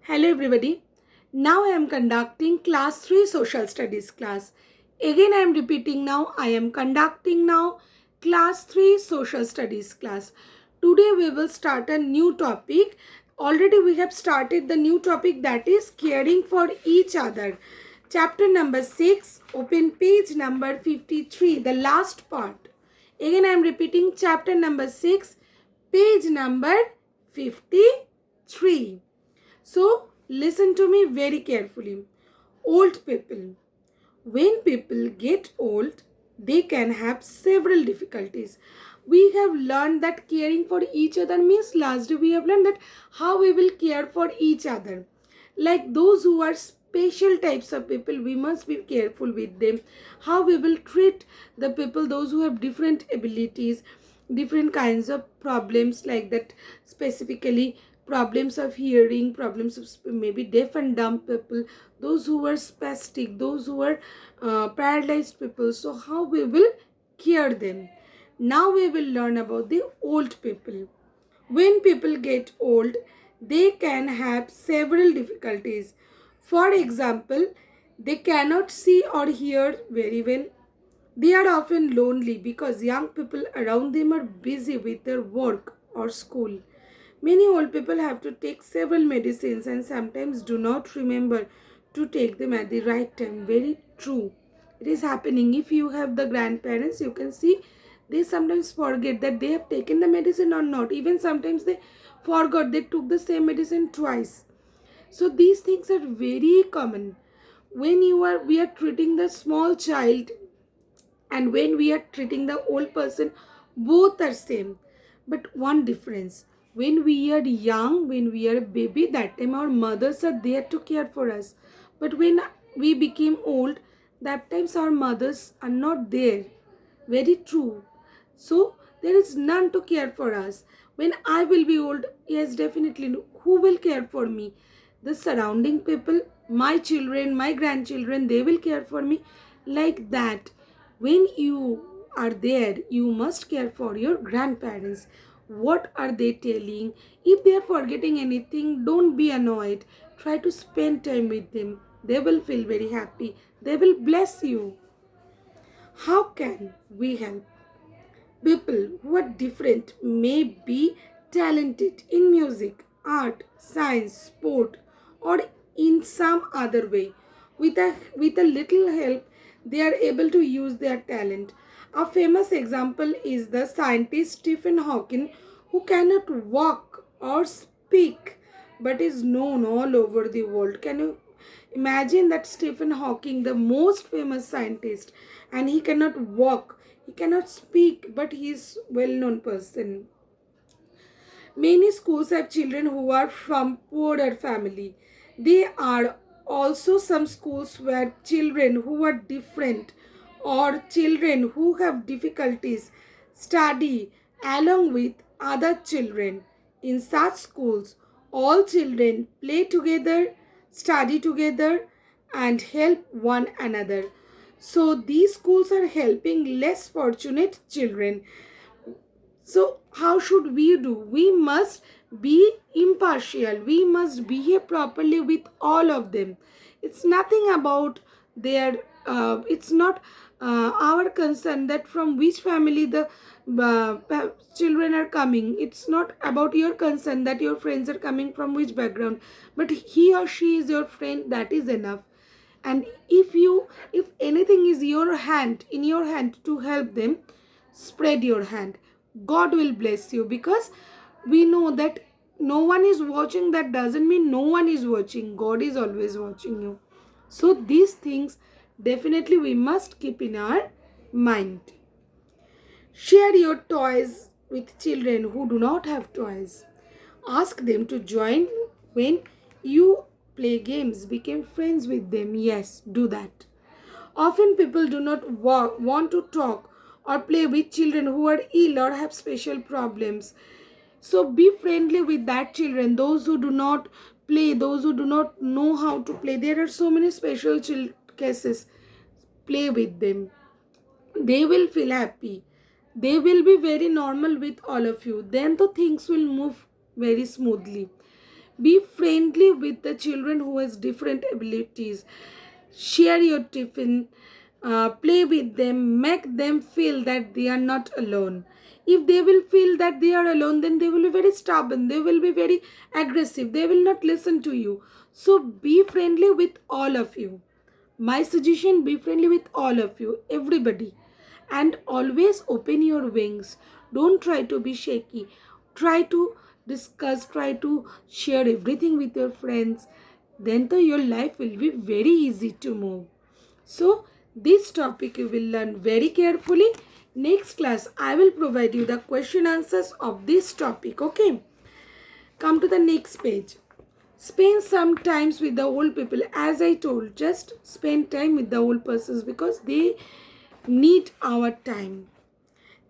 Hello everybody. Now I am conducting class 3 social studies class. Again I am repeating now I am conducting now class 3 social studies class. Today we will start a new topic. Already we have started the new topic, that is caring for each other. Chapter number 6, open page number 53, the last part. Again I am repeating chapter number 6, page number 53. So, listen to me very carefully. Old people. When people get old, they can have several difficulties. We have learned that caring for each other means, last day we have learned that how we will care for each other. Like those who are special types of people, we must be careful with them. How we will treat the people, those who have different abilities, different kinds of problems, like that, specifically problems of hearing, problems of maybe deaf and dumb people, those who are spastic, those who are paralyzed people. So how we will care them. Now we will learn about the old people. When people get old, they can have several difficulties. For example, they cannot see or hear very well. They are often lonely because young people around them are busy with their work or school. Many old people have to take several medicines and sometimes do not remember to take them at the right time. Very true. It is happening. If you have the grandparents, you can see they sometimes forget that they have taken the medicine or not. Even sometimes they forgot they took the same medicine twice. So these things are very common. When we are treating the small child and when we are treating the old person, both are same, but one difference: when we are young, when we are a baby, that time our mothers are there to care for us. But when we became old, that times our mothers are not there. Very true. So there is none to care for us. When I will be old, yes, definitely, who will care for me? The surrounding people, my children, my grandchildren, they will care for me. Like that, when you are there, you must care for your grandparents. What are they telling? If they are forgetting anything, don't be annoyed. Try to spend time with them. They will feel very happy. They will bless you. How can we help? People who are different may be talented in music, art, science, sport, or in some other way. With a little help, they are able to use their talent. A famous example is the scientist Stephen Hawking, who cannot walk or speak but is known all over the world. Can you imagine that Stephen Hawking, the most famous scientist, and he cannot walk, he cannot speak, but he is well-known person. Many schools have children who are from poorer family. There are also some schools where children who are different or children who have difficulties study along with other children. In such schools, all children play together, study together, and help one another. So these schools are helping less fortunate children. So, how should we do? We must be impartial. We must behave properly with all of them. It's nothing about it's not our concern that from which family the children are coming. It's not about your concern that your friends are coming from which background. But he or she is your friend, that is enough. And if anything is in your hand to help them, spread your hand. God will bless you, because we know that no one is watching. That doesn't mean no one is watching. God is always watching you. So these things definitely we must keep in our mind. Share your toys with children who do not have toys. Ask them to join when you play games. Become friends with them. Yes, do that. Often people do not want to talk or play with children who are ill or have special problems. So be friendly with that children, those who do not play, those who do not know how to play. There are so many special cases. Play with them. They will feel happy. They will be very normal with all of you. Then the things will move very smoothly. Be friendly with the children who has different abilities. Share your tiffin, play with them, make them feel that they are not alone. If they will feel that they are alone, then they will be very stubborn, they will be very aggressive, they will not listen to you. So be friendly with all of you. My suggestion, be friendly with all of you, everybody. And always open your wings. Don't try to be shaky. Try to discuss, try to share everything with your friends. Then your life will be very easy to move. So, this topic you will learn very carefully. Next class, I will provide you the question answers of this topic. Okay, come to the next page. Spend some times with the old people. As I told, just spend time with the old persons because they need our time.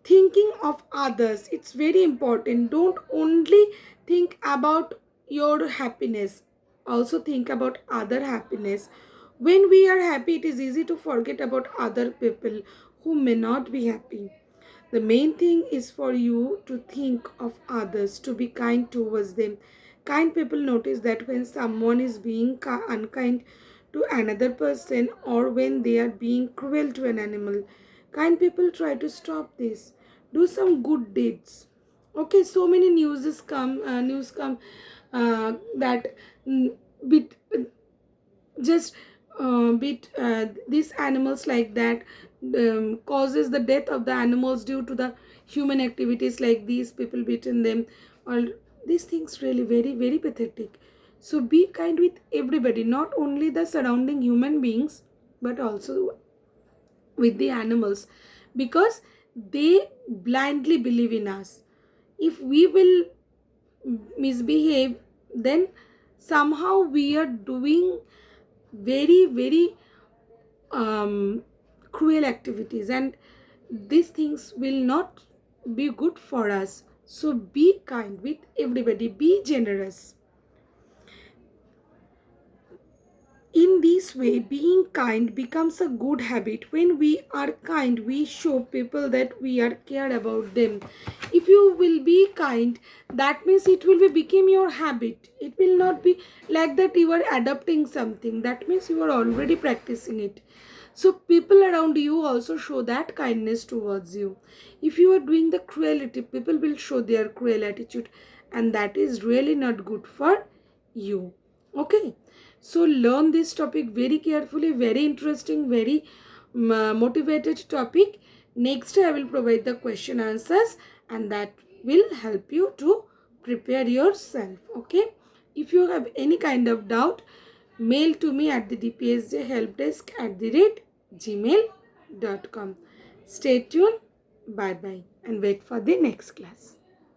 Thinking of others, it's very important. Don't only think about your happiness, also think about other happiness. When we are happy, it is easy to forget about other people who may not be happy. The main thing is for you to think of others, to be kind towards them. Kind people notice that when someone is being unkind to another person, or when they are being cruel to an animal. Kind people try to stop this. Do some good deeds. Okay, so many news come that bit just bit these animals like that causes the death of the animals due to the human activities, like these people beating them, or these things really very very pathetic. So be kind with everybody, not only the surrounding human beings but also with the animals, because they blindly believe in us. If we will misbehave, then somehow we are doing very very cruel activities, and these things will not be good for us. So be kind with everybody, be generous. In this way, being kind becomes a good habit. When we are kind, we show people that we are cared about them. If you will be kind, that means it will be become your habit. It will not be like that you are adopting something. That means you are already practicing it. So people around you also show that kindness towards you. If you are doing the cruelty, people will show their cruel attitude, and that is really not good for you. Okay, so learn this topic very carefully, very interesting, very motivated topic. Next I will provide the question answers, and that will help you to prepare yourself. Okay, if you have any kind of doubt, mail to me at the dpsjhelpdesk@gmail.com. Stay tuned, bye bye, and wait for the next class.